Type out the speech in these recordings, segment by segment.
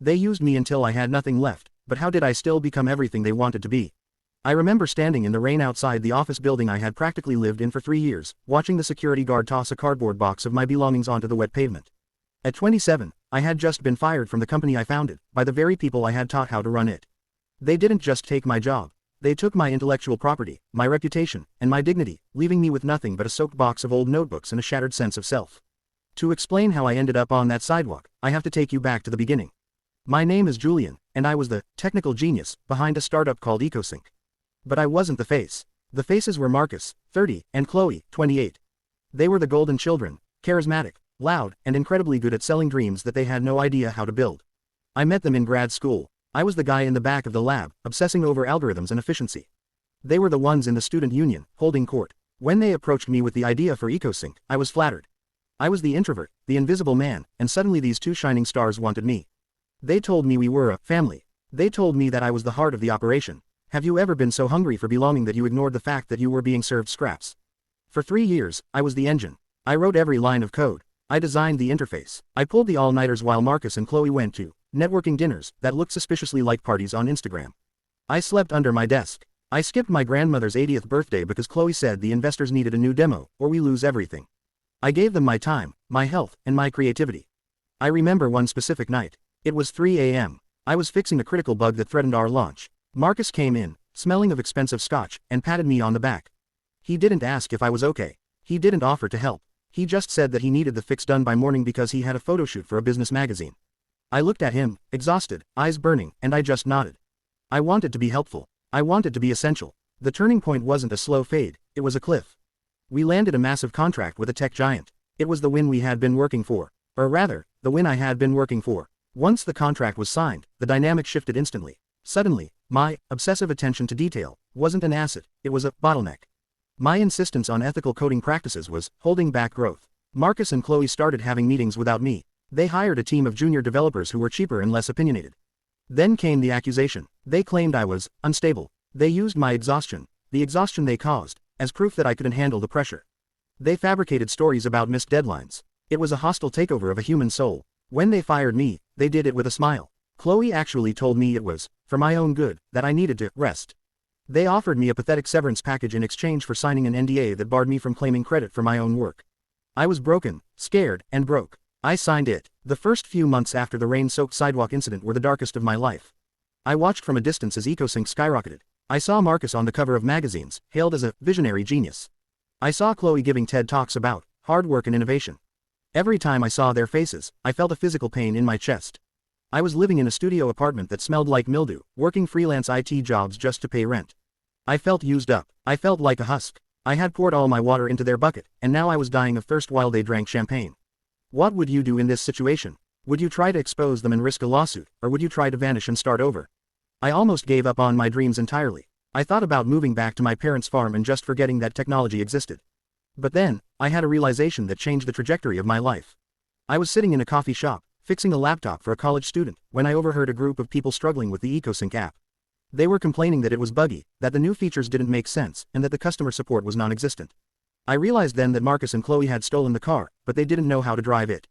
They used me until I had nothing left, but how did I still become everything they wanted to be? I remember standing in the rain outside the office building I had practically lived in for 3 years, watching the security guard toss a cardboard box of my belongings onto the wet pavement. At 27, I had just been fired from the company I founded, by the very people I had taught how to run it. They didn't just take my job. They took my intellectual property, my reputation, and my dignity, leaving me with nothing but a soaked box of old notebooks and a shattered sense of self. To explain how I ended up on that sidewalk, I have to take you back to the beginning. My name is Julian, and I was the technical genius behind a startup called EcoSync. But I wasn't the face. The faces were Marcus, 30, and Chloe, 28. They were the golden children, charismatic, loud, and incredibly good at selling dreams that they had no idea how to build. I met them in grad school. I was the guy in the back of the lab, obsessing over algorithms and efficiency. They were the ones in the student union, holding court. When they approached me with the idea for EcoSync, I was flattered. I was the introvert, the invisible man, and suddenly these two shining stars wanted me. They told me we were a family. They told me that I was the heart of the operation. Have you ever been so hungry for belonging that you ignored the fact that you were being served scraps? For 3 years, I was the engine. I wrote every line of code. I designed the interface. I pulled the all-nighters while Marcus and Chloe went to networking dinners that looked suspiciously like parties on Instagram. I slept under my desk. I skipped my grandmother's 80th birthday because Chloe said the investors needed a new demo, or we lose everything. I gave them my time, my health, and my creativity. I remember one specific night. It was 3 a.m. I was fixing a critical bug that threatened our launch. Marcus came in, smelling of expensive scotch, and patted me on the back. He didn't ask if I was okay. He didn't offer to help. He just said that he needed the fix done by morning because he had a photo shoot for a business magazine. I looked at him, exhausted, eyes burning, and I just nodded. I wanted to be helpful. I wanted to be essential. The turning point wasn't a slow fade, it was a cliff. We landed a massive contract with a tech giant. It was the win we had been working for. Or rather, the win I had been working for. Once the contract was signed, the dynamic shifted instantly. Suddenly, my obsessive attention to detail wasn't an asset, it was a bottleneck. My insistence on ethical coding practices was holding back growth. Marcus and Chloe started having meetings without me. They hired a team of junior developers who were cheaper and less opinionated. Then came the accusation. They claimed I was unstable. They used my exhaustion, the exhaustion they caused, as proof that I couldn't handle the pressure. They fabricated stories about missed deadlines. It was a hostile takeover of a human soul. When they fired me, they did it with a smile. Chloe actually told me it was, for my own good, that I needed to rest. They offered me a pathetic severance package in exchange for signing an NDA that barred me from claiming credit for my own work. I was broken, scared, and broke. I signed it. The first few months after the rain-soaked sidewalk incident were the darkest of my life. I watched from a distance as EcoSync skyrocketed. I saw Marcus on the cover of magazines, hailed as a visionary genius. I saw Chloe giving TED Talks about hard work and innovation. Every time I saw their faces, I felt a physical pain in my chest. I was living in a studio apartment that smelled like mildew, working freelance IT jobs just to pay rent. I felt used up. I felt like a husk. I had poured all my water into their bucket, and now I was dying of thirst while they drank champagne. What would you do in this situation? Would you try to expose them and risk a lawsuit, or would you try to vanish and start over? I almost gave up on my dreams entirely. I thought about moving back to my parents' farm and just forgetting that technology existed. But then, I had a realization that changed the trajectory of my life. I was sitting in a coffee shop, fixing a laptop for a college student, when I overheard a group of people struggling with the EcoSync app. They were complaining that it was buggy, that the new features didn't make sense, and that the customer support was non-existent. I realized then that Marcus and Chloe had stolen the car, but they didn't know how to drive it.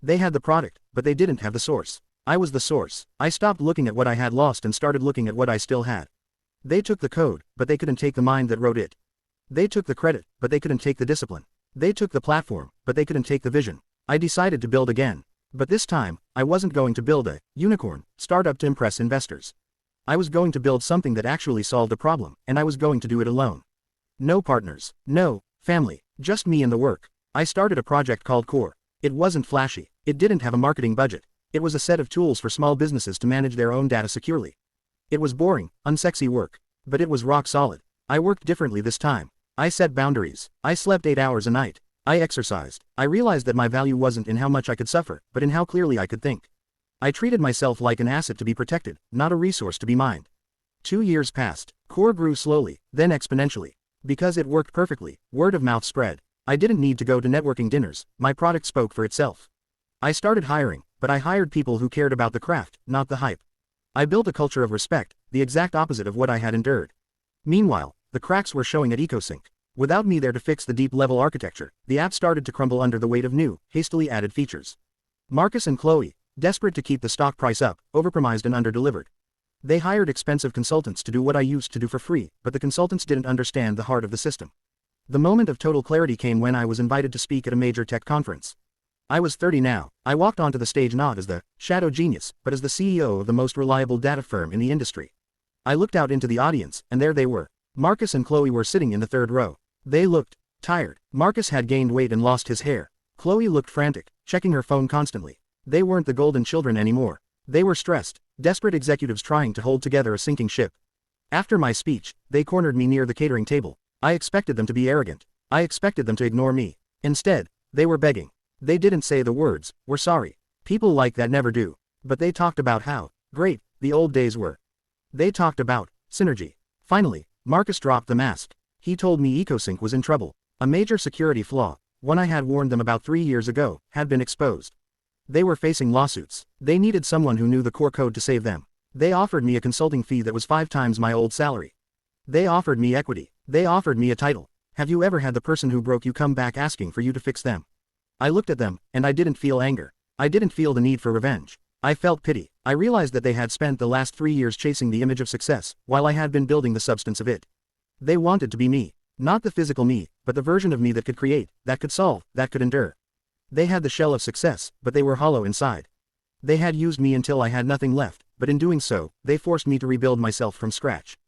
They had the product, but they didn't have the source. I was the source. I stopped looking at what I had lost and started looking at what I still had. They took the code, but they couldn't take the mind that wrote it. They took the credit, but they couldn't take the discipline. They took the platform, but they couldn't take the vision. I decided to build again. But this time, I wasn't going to build a unicorn startup to impress investors. I was going to build something that actually solved a problem, and I was going to do it alone. No partners, no family, just me and the work. I started a project called Core. It wasn't flashy. It didn't have a marketing budget. It was a set of tools for small businesses to manage their own data securely. It was boring, unsexy work. But it was rock solid. I worked differently this time. I set boundaries. I slept 8 hours a night. I exercised. I realized that my value wasn't in how much I could suffer, but in how clearly I could think. I treated myself like an asset to be protected, not a resource to be mined. 2 years passed. Core grew slowly, then exponentially. Because it worked perfectly, word of mouth spread. I didn't need to go to networking dinners, my product spoke for itself. I started hiring, but I hired people who cared about the craft, not the hype. I built a culture of respect, the exact opposite of what I had endured. Meanwhile, the cracks were showing at EcoSync. Without me there to fix the deep-level architecture, the app started to crumble under the weight of new, hastily added features. Marcus and Chloe, Desperate to keep the stock price up, overpromised and underdelivered. They hired expensive consultants to do what I used to do for free, but the consultants didn't understand the heart of the system. The moment of total clarity came when I was invited to speak at a major tech conference. I was 30 now. I walked onto the stage not as the shadow genius, but as the CEO of the most reliable data firm in the industry. I looked out into the audience, and there they were. Marcus and Chloe were sitting in the third row. They looked tired. Marcus had gained weight and lost his hair. Chloe looked frantic, checking her phone constantly. They weren't the golden children anymore. They were stressed, desperate executives trying to hold together a sinking ship. After my speech, they cornered me near the catering table. I expected them to be arrogant. I expected them to ignore me. Instead, they were begging. They didn't say the words, "We're sorry." People like that never do. But they talked about how great the old days were. They talked about synergy. Finally, Marcus dropped the mask. He told me EcoSync was in trouble. A major security flaw, one I had warned them about 3 years ago, had been exposed. They were facing lawsuits. They needed someone who knew the core code to save them. They offered me a consulting fee that was 5 times my old salary. They offered me equity. They offered me a title. Have you ever had the person who broke you come back asking for you to fix them? I looked at them, and I didn't feel anger. I didn't feel the need for revenge. I felt pity. I realized that they had spent the last 3 years chasing the image of success, while I had been building the substance of it. They wanted to be me. Not the physical me, but the version of me that could create, that could solve, that could endure. They had the shell of success, but they were hollow inside. They had used me until I had nothing left, but in doing so, they forced me to rebuild myself from scratch.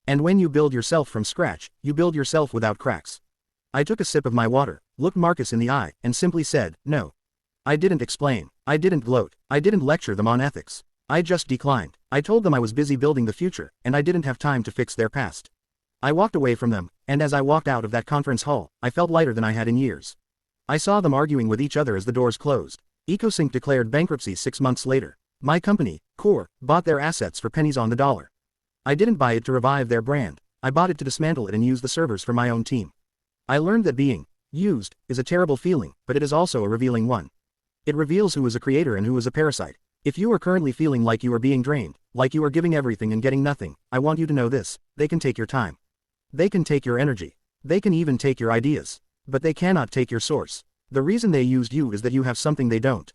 And when you build yourself from scratch, you build yourself without cracks. I took a sip of my water, looked Marcus in the eye, and simply said, "No." I didn't explain. I didn't gloat. I didn't lecture them on ethics. I just declined. I told them I was busy building the future, and I didn't have time to fix their past. I walked away from them, and as I walked out of that conference hall, I felt lighter than I had in years. I saw them arguing with each other as the doors closed. EcoSync declared bankruptcy 6 months later. My company, Core, bought their assets for pennies on the dollar. I didn't buy it to revive their brand. I bought it to dismantle it and use the servers for my own team. I learned that being used is a terrible feeling, but it is also a revealing one. It reveals who is a creator and who is a parasite. If you are currently feeling like you are being drained, like you are giving everything and getting nothing, I want you to know this: they can take your time. They can take your energy. They can even take your ideas. But they cannot take your source. The reason they used you is that you have something they don't.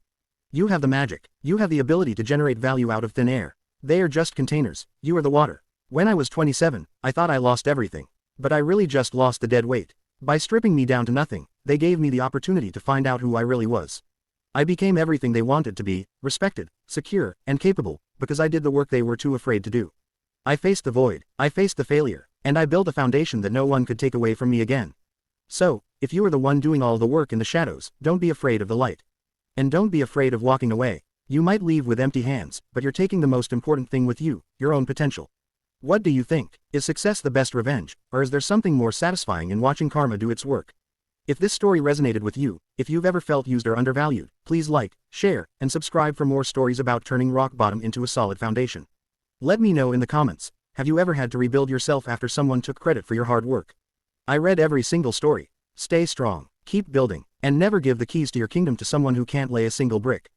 You have the magic. You have the ability to generate value out of thin air. They are just containers. You are the water. When I was 27, I thought I lost everything. But I really just lost the dead weight. By stripping me down to nothing, they gave me the opportunity to find out who I really was. I became everything they wanted to be: respected, secure, and capable, because I did the work they were too afraid to do. I faced the void. I faced the failure. And I built a foundation that no one could take away from me again. So, if you are the one doing all the work in the shadows, don't be afraid of the light. And don't be afraid of walking away. You might leave with empty hands, but you're taking the most important thing with you: your own potential. What do you think? Is success the best revenge, or is there something more satisfying in watching karma do its work? If this story resonated with you, if you've ever felt used or undervalued, please like, share, and subscribe for more stories about turning rock bottom into a solid foundation. Let me know in the comments: have you ever had to rebuild yourself after someone took credit for your hard work? I read every single story. Stay strong, keep building, and never give the keys to your kingdom to someone who can't lay a single brick.